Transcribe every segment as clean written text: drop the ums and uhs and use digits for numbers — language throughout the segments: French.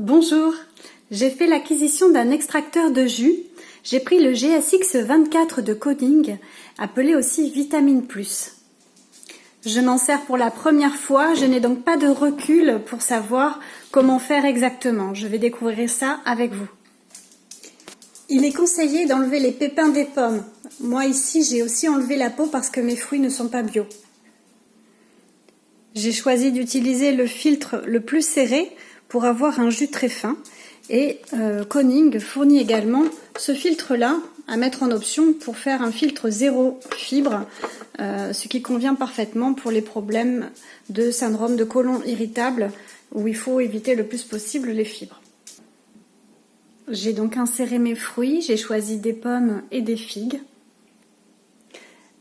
Bonjour, j'ai fait l'acquisition d'un extracteur de jus. J'ai pris le GSX24 de Koning, appelé aussi Vitamine Plus. Je m'en sers pour la première fois, je n'ai donc pas de recul pour savoir comment faire exactement. Je vais découvrir ça avec vous. Il est conseillé d'enlever les pépins des pommes. Moi ici, j'ai aussi enlevé la peau parce que mes fruits ne sont pas bio. J'ai choisi d'utiliser le filtre le plus serré pour avoir un jus très fin. Et Koning fournit également ce filtre-là à mettre en option pour faire un filtre zéro fibre, ce qui convient parfaitement pour les problèmes de syndrome de côlon irritable où il faut éviter le plus possible les fibres. J'ai donc inséré mes fruits, j'ai choisi des pommes et des figues.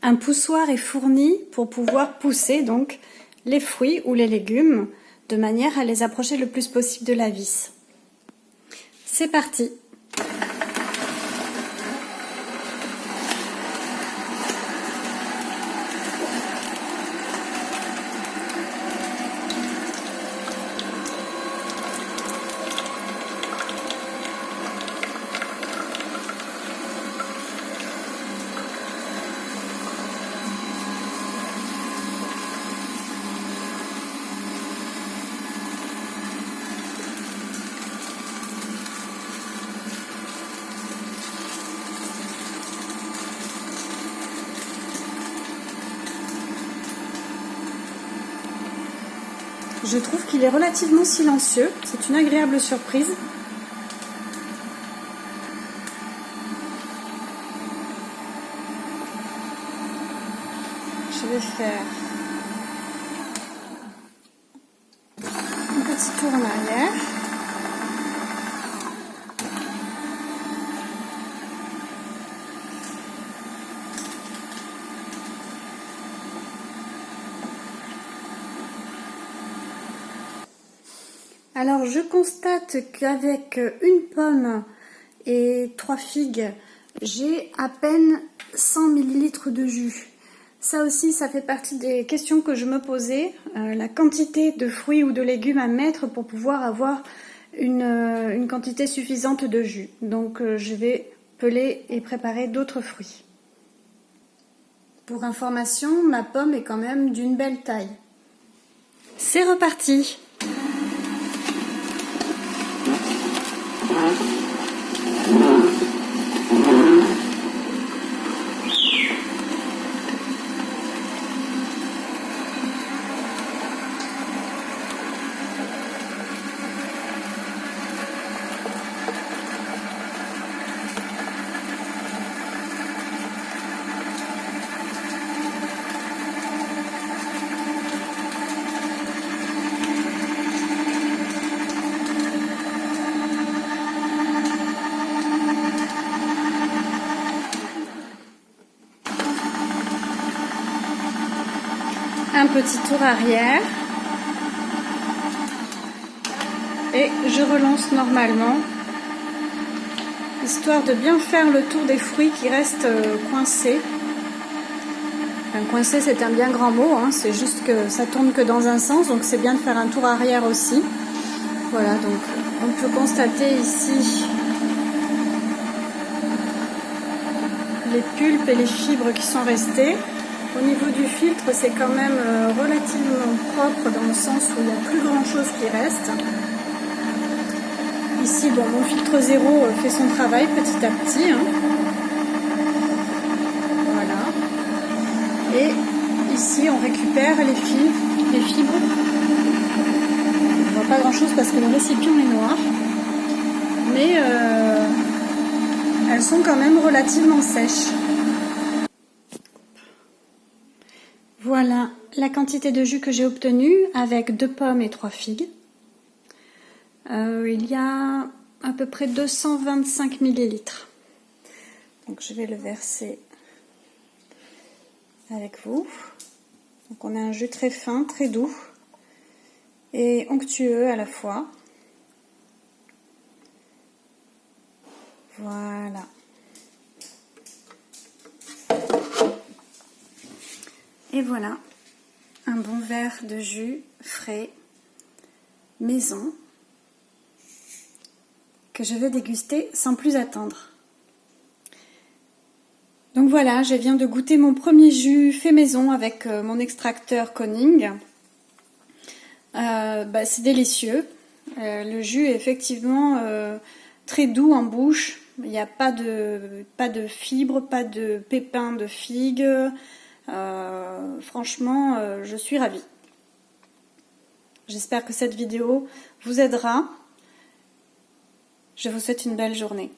Un poussoir est fourni pour pouvoir pousser donc les fruits ou les légumes de manière à les approcher le plus possible de la vis. C'est parti! Je trouve qu'il est relativement silencieux, c'est une agréable surprise. Je vais faire un petit tour en arrière. Alors je constate qu'avec une pomme et 3 figues, j'ai à peine 100 ml de jus. Ça aussi, ça fait partie des questions que je me posais, la quantité de fruits ou de légumes à mettre pour pouvoir avoir une quantité suffisante de jus. Donc je vais peler et préparer d'autres fruits. Pour information, ma pomme est quand même d'une belle taille. C'est reparti! Un petit tour arrière et je relance normalement, histoire de bien faire le tour des fruits qui restent coincés. Enfin, coincé, c'est un bien grand mot, hein, c'est juste que ça tourne que dans un sens, donc c'est bien de faire un tour arrière aussi. Voilà, donc on peut constater ici les pulpes et les fibres qui sont restées. Au niveau du filtre, c'est quand même relativement propre dans le sens où il n'y a plus grand chose qui reste. Ici, bon, mon filtre zéro fait son travail petit à petit. Hein. Voilà. Et ici, on récupère les fibres. On ne voit pas grand chose parce que le récipient est noir. Mais elles sont quand même relativement sèches. Voilà la quantité de jus que j'ai obtenue avec 2 pommes et 3 figues. Il y a à peu près 225 ml. Donc je vais le verser avec vous. Donc on a un jus très fin, très doux et onctueux à la fois. Voilà. Et voilà, un bon verre de jus frais, maison. que je vais déguster sans plus attendre. Donc voilà, je viens de goûter mon premier jus fait maison avec mon extracteur Koning. C'est délicieux. Le jus est effectivement très doux en bouche. Il n'y a pas de fibres, pas de pépins de figue. Franchement, je suis ravie. J'espère que cette vidéo vous aidera. Je vous souhaite une belle journée.